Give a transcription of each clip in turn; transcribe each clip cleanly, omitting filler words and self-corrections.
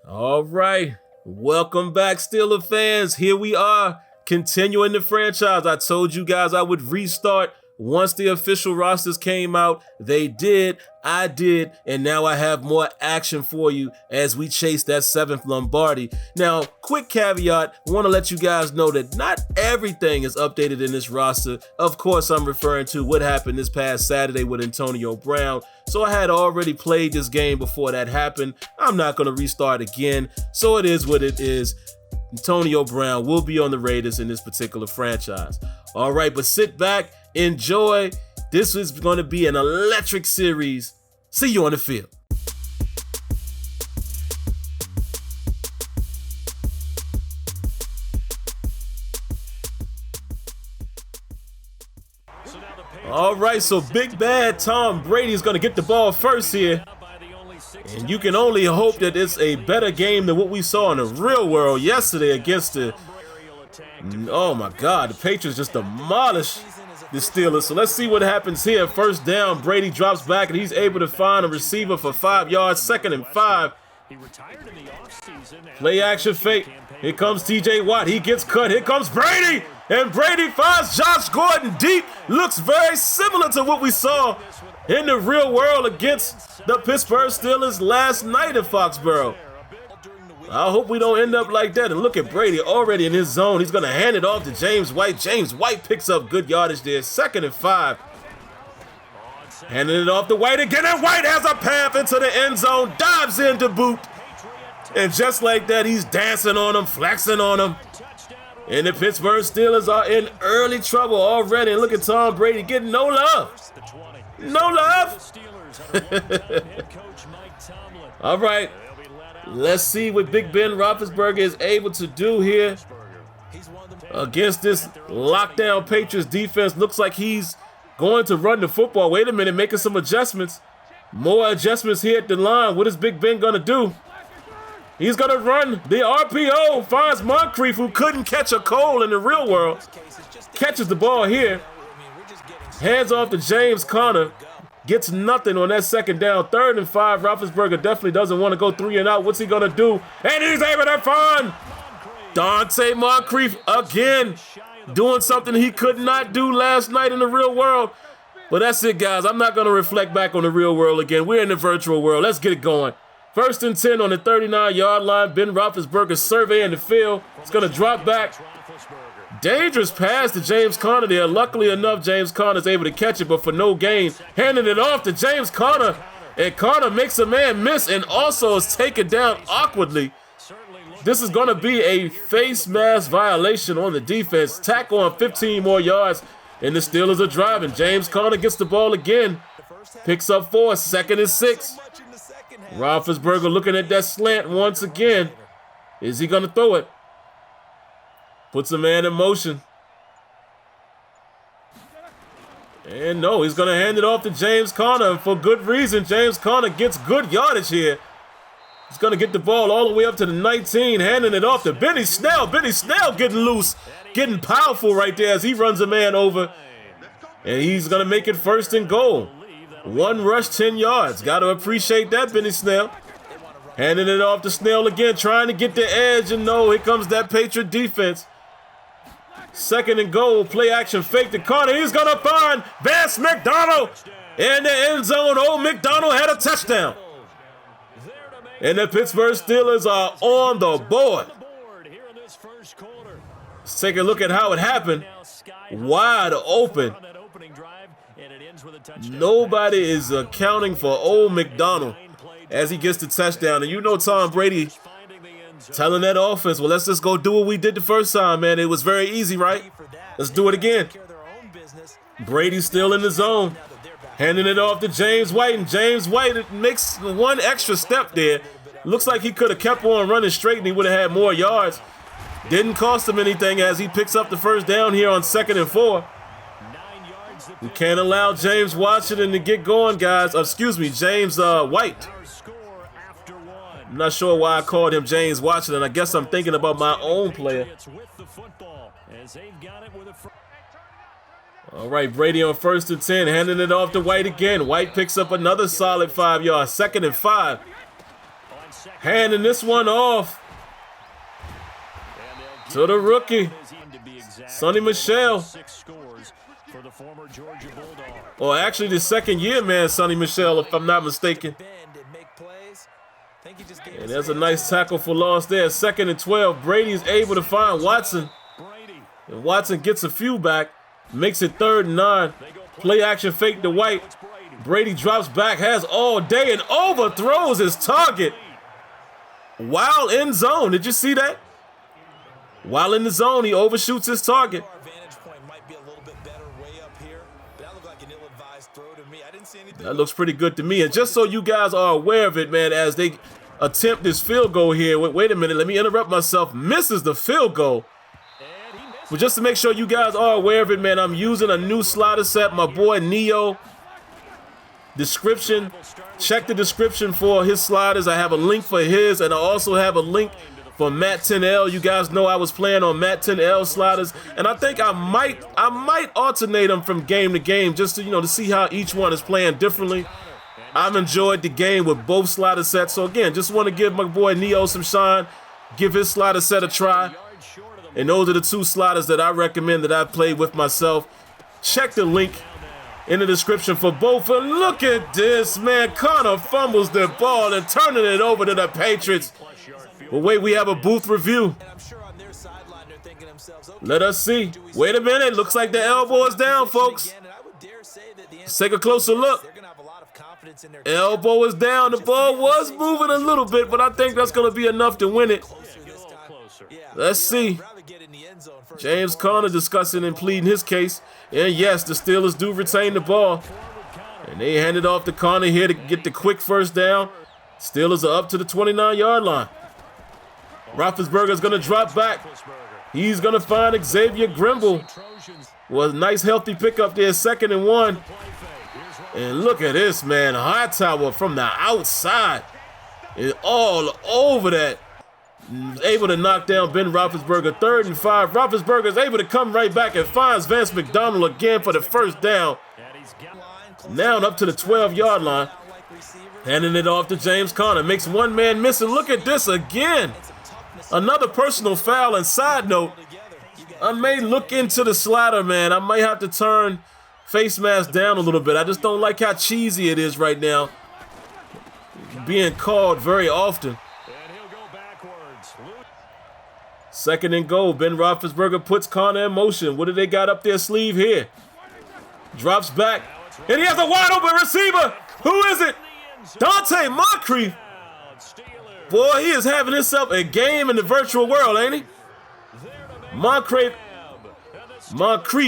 All right, welcome back, Steelers fans. Here we are, continuing the franchise. I told you guys I would restart once the official rosters came out. They did, I did, and now I have more action for you as we chase that 7th Lombardi. Now, quick caveat, want to let you guys know that not everything is updated in this roster. Of course, I'm referring to what happened this past Saturday with Antonio Brown. So I had already played this game before that happened. I'm not going to restart again, so it is what it is. Antonio Brown will be on the Raiders in this particular franchise. All right, but sit back, enjoy. This is going to be an electric series. See you on the field. All right, so big bad Tom Brady is going to get the ball first here. And you can only hope that it's a better game than what we saw in the real world yesterday against the... Oh my God, the Patriots just demolished the Steelers. So let's see what happens here. First down, Brady drops back and he's able to find a receiver for 5 yards, 2nd and 5. Play action fake. Here comes TJ Watt. He gets cut. Here comes Brady. And Brady finds Josh Gordon deep. Looks very similar to what we saw in the real world against the Pittsburgh Steelers last night in Foxborough. I hope we don't end up like that. And look at Brady already in his zone. He's going to hand it off to James White. James White picks up good yardage there. 2nd and 5. Handing it off to White again. And White has a path into the end zone. Dives in to boot. And just like that, he's dancing on him, flexing on him. And the Pittsburgh Steelers are in early trouble already. And look at Tom Brady getting no love. No love. All right. Let's see what Big Ben Roethlisberger is able to do here against this lockdown Patriots defense. Looks like he's going to run the football. Wait a minute, making some adjustments. More adjustments here at the line. What is Big Ben going to do? He's going to run the RPO. Finds Moncrief, who couldn't catch a Cole in the real world. Catches the ball here. Hands off to James Conner. Gets nothing on that 2nd down. 3rd and 5. Roethlisberger definitely doesn't want to go 3 and out. What's he going to do? And he's able to find Dante Moncrief again. Doing something he could not do last night in the real world. But that's it, guys. I'm not going to reflect back on the real world again. We're in the virtual world. Let's get it going. 1st and 10 on the 39-yard line. Ben Roethlisberger surveying the field. It's going to drop back. Dangerous pass to James Conner there. Luckily enough, James Conner is able to catch it, but for no gain. Handing it off to James Conner. And Conner makes a man miss and also is taken down awkwardly. This is going to be a face mask violation on the defense. Tackle on 15 more yards, and the Steelers are driving. James Conner gets the ball again. Picks up 4, 2nd and 6. Roethlisberger looking at that slant once again. Is he going to throw it? Puts a man in motion. And no, he's going to hand it off to James Conner. And for good reason, James Conner gets good yardage here. He's going to get the ball all the way up to the 19, handing it off to Benny Snell. Benny Snell getting loose, getting powerful right there as he runs a man over. And he's going to make it 1st and goal. 1 rush, 10 yards. Got to appreciate that, Benny Snell. Handing it off to Snell again, trying to get the edge. And no, here comes that Patriot defense. 2nd and goal, play action fake to Conner. He's going to find Vance McDonald in the end zone. Old McDonald had a touchdown. And the Pittsburgh Steelers are on the board. Let's take a look at how it happened. Wide open. Nobody is accounting for old McDonald as he gets the touchdown. And you know Tom Brady telling that offense, well, let's just go do what we did the first time, man. It was very easy, right? Let's do it again. Brady's still in the zone. Handing it off to James White, and James White makes 1 extra step there. Looks like he could have kept on running straight and he would have had more yards. Didn't cost him anything as he picks up the 1st down here on 2nd and 4. We can't allow James Washington to get going, guys. James White. I'm not sure why I called him James Washington. I guess I'm thinking about my own player. All right, Brady on 1st and 10, handing it off to White again. White picks up another solid 5 yards, 2nd and 5. handing this one off to the rookie, Sonny Michel. Or actually the second year man, Sonny Michel, if I'm not mistaken. And there's a nice tackle for loss there. 2nd and 12. Brady's able to find Watson. And Watson gets a few back. Makes it 3rd and 9. Play action fake to White. Brady drops back, has all day, and overthrows his target. While in zone. Did you see that? While in the zone, he overshoots his target. That looks pretty good to me. And just so you guys are aware of it, man, as they attempt this field goal here. Wait a minute. Let me interrupt myself. Misses the field goal. But just to make sure you guys are aware of it, man, I'm using a new slider set. My boy Neo. Description. Check the description for his sliders. I have a link for his, and I also have a link for Matt 10L. You guys know I was playing on Matt 10L sliders, and I think I might alternate them from game to game just to, to see how each one is playing differently. I've enjoyed the game with both slider sets. So again, just want to give my boy Neo some shine, give his slider set a try. And those are the 2 sliders that I recommend that I've played with myself. Check the link in the description for both. And look at this, man. Connor fumbles the ball and turning it over to the Patriots. But wait, we have a booth review. Let us see. Wait a minute. Looks like the elbow is down, folks. Let's take a closer look. Elbow is down. The ball was moving a little bit, but I think that's going to be enough to win it. Let's see. James Conner discussing and pleading his case. And yes, the Steelers do retain the ball. And they hand it off to Conner here to get the quick first down. Steelers are up to the 29-yard line. Roethlisberger's going to drop back. He's going to find Xavier Grimble. Was a nice healthy pickup there, 2nd and 1. And look at this, man. Hightower from the outside is all over that. Able to knock down Ben Roethlisberger. 3rd and 5. Roethlisberger is able to come right back and finds Vance McDonald again for the first down. Now up to the 12-yard line. Handing it off to James Conner. Makes one man miss. And look at this again. Another personal foul. And side note, I may look into the slider, man. I might have to turn face mask down a little bit. I just don't like how cheesy it is right now. Being called very often. 2nd and goal. Ben Roethlisberger puts Conner in motion. What do they got up their sleeve here? Drops back. And he has a wide open receiver. Who is it? Dante Moncrief. Boy, he is having himself a game in the virtual world, ain't he? Moncrief.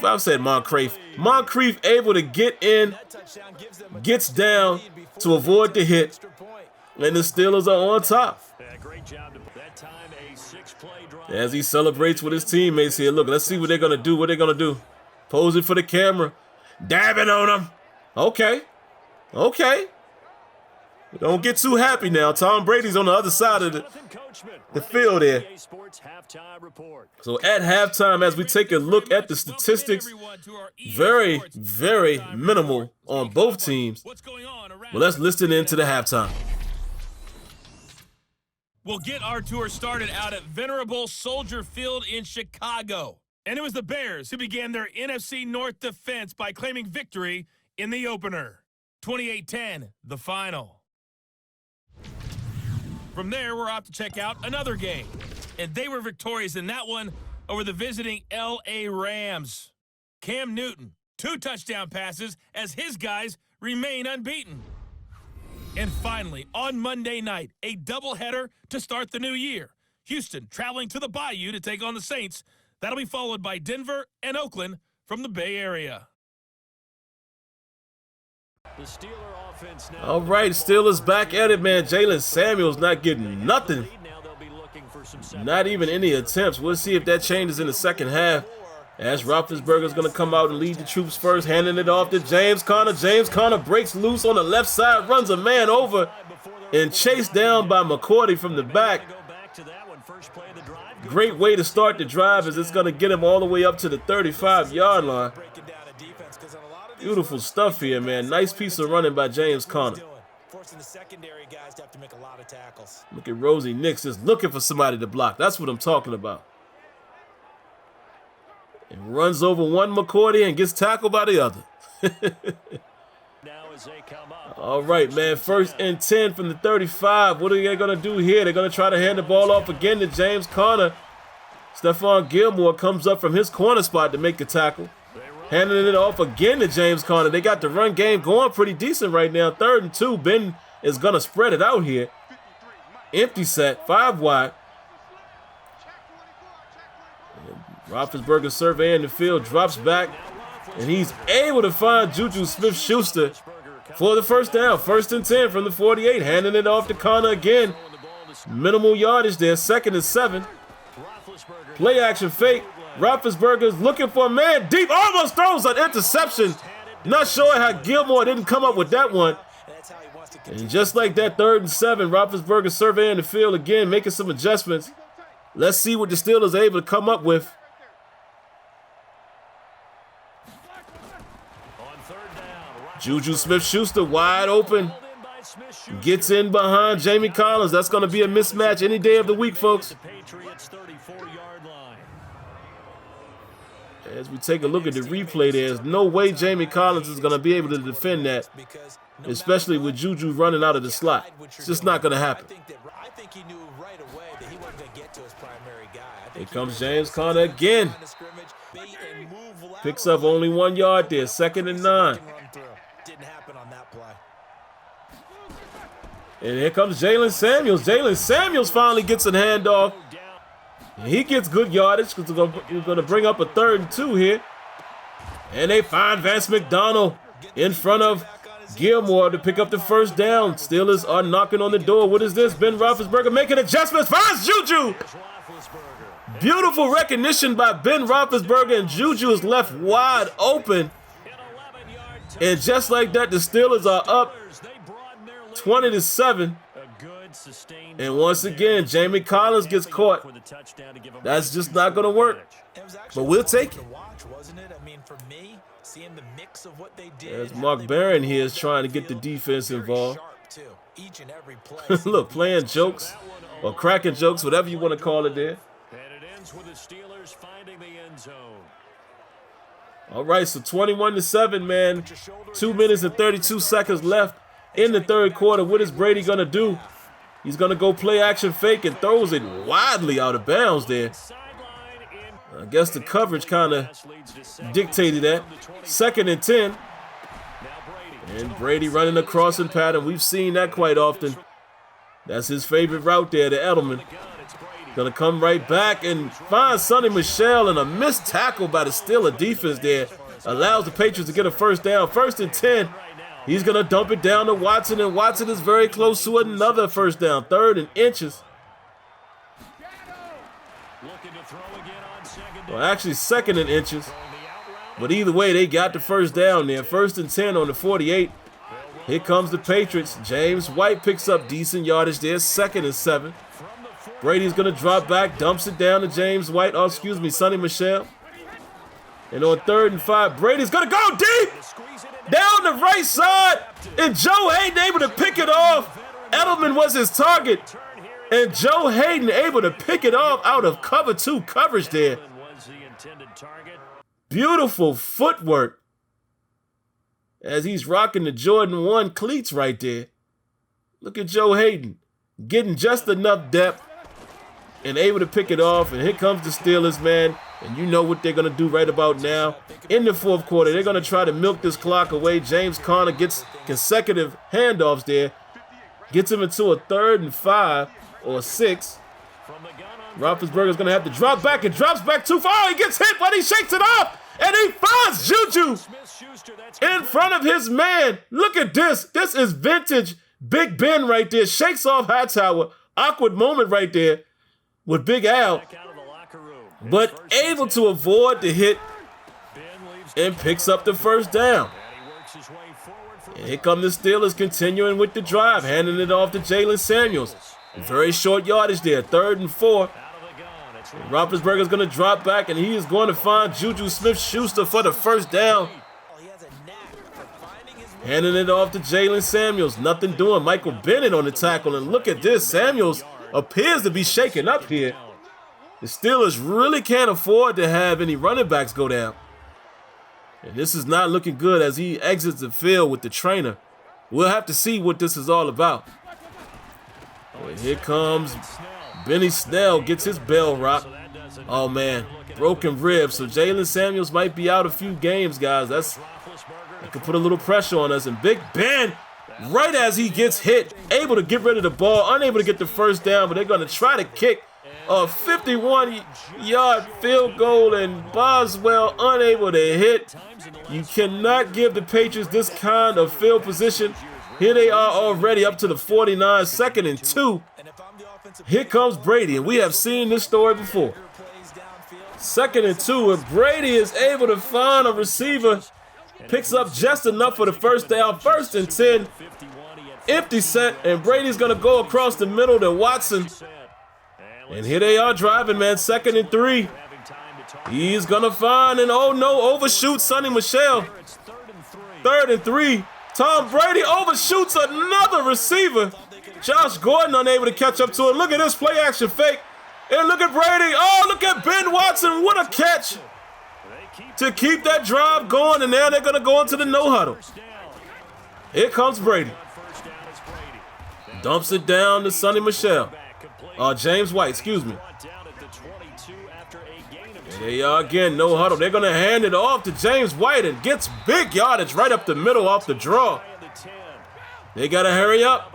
I said Moncrief. Moncrief able to get in. Gets down to avoid the hit. And the Steelers are on top. As he celebrates with his teammates here. Look, let's see what they're going to do. Posing for the camera. Dabbing on him. Okay. Don't get too happy now. Tom Brady's on the other side of the field there. So at halftime, as we take a look at the statistics, very, very minimal on both teams. Well, let's listen into the halftime. We'll get our tour started out at venerable Soldier Field in Chicago. And it was the Bears who began their NFC North defense by claiming victory in the opener. 28-10, the final. From there, we're off to check out another game. And they were victorious in that one over the visiting L.A. Rams. Cam Newton, 2 touchdown passes as his guys remain unbeaten. And finally, on Monday night, a doubleheader to start the new year. Houston traveling to the Bayou to take on the Saints. That'll be followed by Denver and Oakland from the Bay Area. All right, Steelers back at it, man. Jalen Samuels not getting nothing. Not even any attempts. We'll see if that changes in the second half. As Roethlisberger's going to come out and lead the troops first, handing it off to James Conner. James Conner breaks loose on the left side, runs a man over, and chased down by McCourty from the back. Great way to start the drive as it's going to get him all the way up to the 35-yard line. Beautiful stuff here, man. Nice piece of running by James Conner. forcing the secondary guys to have to make a lot of tackles. Look at Rosie Nix just looking for somebody to block. That's what I'm talking about. And runs over one McCourty and gets tackled by the other. All right, man. 1st and 10 from the 35. What are they going to do here? They're going to try to hand the ball off again to James Conner. Stephon Gilmore comes up from his corner spot to make the tackle. Handing it off again to James Conner. They got the run game going pretty decent right now. 3rd and 2. Ben is going to spread it out here. Empty set. 5 wide. Roethlisberger surveying the field. Drops back. And he's able to find Juju Smith-Schuster for the 1st down. 1st and 10 from the 48. Handing it off to Conner again. Minimal yardage there. 2nd and 7. Play action fake. Roethlisberger's looking for a man deep. Almost throws an interception. Not sure how Gilmore didn't come up with that one. And just like that, 3rd and 7. Roethlisberger surveying the field again, making some adjustments. Let's see what the Steelers are able to come up with. Juju Smith-Schuster wide open. Gets in behind Jamie Collins. That's going to be a mismatch any day of the week, folks. As we take a look at the replay, there's no way Jamie Collins is going to be able to defend that, especially with Juju running out of the slot. It's just not going to happen. Here comes James Conner again. Picks up only 1 yard there. 2nd and 9. And here comes Jalen Samuels. Jalen Samuels finally gets a handoff. And he gets good yardage because we're going to bring up a 3rd and 2 here. And they find Vance McDonald in front of Gilmore to pick up the 1st down. Steelers are knocking on the door. What is this? Ben Roethlisberger making adjustments. Finds Juju. Beautiful recognition by Ben Roethlisberger, and Juju is left wide open. And just like that, the Steelers are up 20-7. And once again, Jamie Collins gets caught. That's just not going to work. But we'll take it. As Mark Barron here is trying to get the defense involved. Look, playing jokes or cracking jokes, whatever you want to call it there. All right, so 21-7, man. 2 minutes and 32 seconds left in the 3rd quarter. What is Brady going to do? He's going to go play action fake and throws it widely out of bounds there. I guess the coverage kind of dictated that. 2nd and 10. And Brady running a crossing pattern. We've seen that quite often. That's his favorite route there to Edelman. Going to come right back and find Sonny Michel, and a missed tackle by the Steelers defense there allows the Patriots to get a 1st down. 1st and 10. He's going to dump it down to Watson, and Watson is very close to another 1st down. 3rd and inches. Well, actually 2nd and inches. But either way, they got the 1st down there. 1st and 10 on the 48. Here comes the Patriots. James White picks up decent yardage there. 2nd and 7. Brady's going to drop back, dumps it down to James White. Oh, excuse me, Sonny Michel. And on 3rd and 5, Brady's going to go deep down the right side. And Joe Hayden able to pick it off. Edelman was his target. And Joe Hayden able to pick it off out of cover 2 coverage there. Beautiful footwork as he's rocking the Jordan 1 cleats right there. Look at Joe Hayden getting just enough depth and able to pick it off. And here comes the Steelers, man. And you know what they're going to do right about now. In the 4th quarter, they're going to try to milk this clock away. James Conner gets consecutive handoffs there. Gets him into a 3rd and 5 or 6. Roethlisberger's going to have to drop back and drops back too far. He gets hit, but he shakes it off. And he finds Juju in front of his man. Look at this. This is vintage Big Ben right there. Shakes off Hightower. Awkward moment right there with Big Al. But able to avoid the hit and picks up the 1st down. And here come the Steelers continuing with the drive, handing it off to Jalen Samuels. Very short yardage there, 3rd and 4. And Roethlisberger's going to drop back, and he is going to find Juju Smith-Schuster for the 1st down. Handing it off to Jalen Samuels. Nothing doing. Michael Bennett on the tackle. And look at this. Samuels appears to be shaken up here. The Steelers really can't afford to have any running backs go down. And this is not looking good as he exits the field with the trainer. We'll have to see what this is all about. And here comes Benny Snell, gets his bell rocked. Oh, man. Broken ribs. So Jalen Samuels might be out a few games, guys. That could put a little pressure on us. And Big Ben, right as he gets hit, able to get rid of the ball, unable to get the first down, but they're going to try to kick a 51-yard field goal, and Boswell unable to hit. You cannot give the Patriots this kind of field position. Here they are already up to the 49, 2nd and 2. Here comes Brady, and we have seen this story before. 2nd and 2, and Brady is able to find a receiver. Picks up just enough for the first down. 1st and 10. Empty set, and Brady's going to go across the middle to Watson. And here they are driving, man. 2nd and 3. He's going to find an, oh no, overshoot Sonny Michel. 3rd and 3. Tom Brady overshoots another receiver. Josh Gordon unable to catch up to it. Look at this play action fake. And look at Brady. Oh, look at Ben Watson. What a catch to keep that drive going. And now they're going to go into the no huddle. Here comes Brady. Dumps it down to Sonny Michel. James White, excuse me. And there you are again, no huddle. They're going to hand it off to James White and gets big yardage right up the middle off the draw. They got to hurry up.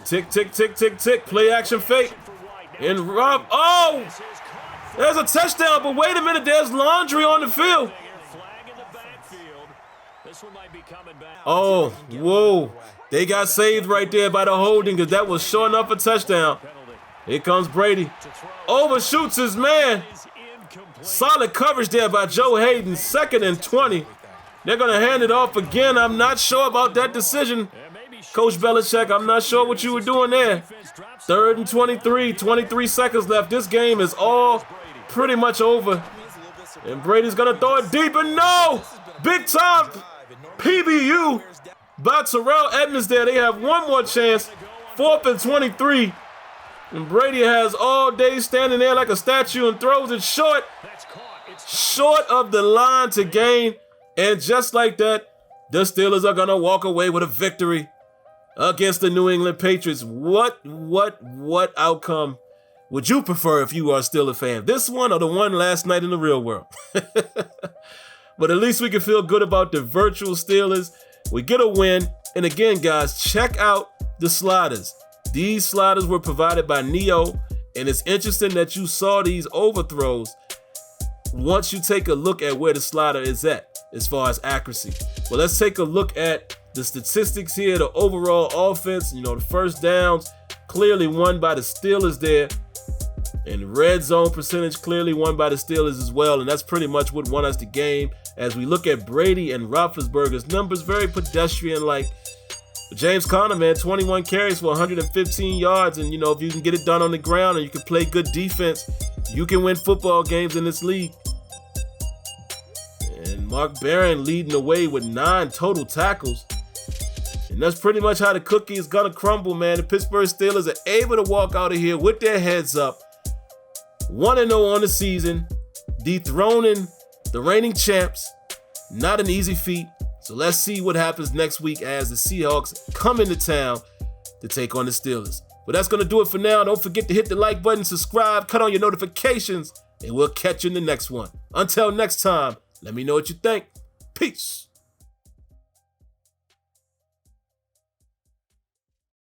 Tick, tick, tick, tick, tick. Play action fake. And Rob, oh! There's a touchdown, but wait a minute, there's laundry on the field. Oh, whoa. They got saved right there by the holding because that was sure enough a touchdown. Here comes Brady. Overshoots his man. Solid coverage there by Joe Hayden. 2nd and 20. They're going to hand it off again. I'm not sure about that decision. Coach Belichick, I'm not sure what you were doing there. 3rd and 23. 23 seconds left. This game is all pretty much over. And Brady's going to throw it deep. And no! Big time PBU by Terrell Edmonds there. They have one more chance. 4th and 23. And Brady has all day standing there like a statue and throws it short. Short of the line to gain. And just like that, the Steelers are going to walk away with a victory against the New England Patriots. What outcome would you prefer if you are still a fan? This one or the one last night in the real world? But at least we can feel good about the virtual Steelers. We get a win. And again, guys, check out the sliders. These sliders were provided by Neo. And it's interesting that you saw these overthrows once you take a look at where the slider is at as far as accuracy. Well, let's take a look at the statistics here, the overall offense. You know, the first downs clearly won by the Steelers there. And red zone percentage clearly won by the Steelers as well. And that's pretty much what won us the game. As we look at Brady and Roethlisberger's numbers, very pedestrian-like. James Conner, man, 21 carries for 115 yards. And, you know, if you can get it done on the ground and you can play good defense, you can win football games in this league. And Mark Barron leading the way with 9 total tackles. And that's pretty much how the cookie is going to crumble, man. The Pittsburgh Steelers are able to walk out of here with their heads up. 1-0 on the season, dethroning the reigning champs. Not an easy feat. So let's see what happens next week as the Seahawks come into town to take on the Steelers. But that's going to do it for now. Don't forget to hit the like button, subscribe, cut on your notifications, and we'll catch you in the next one. Until next time, let me know what you think. Peace.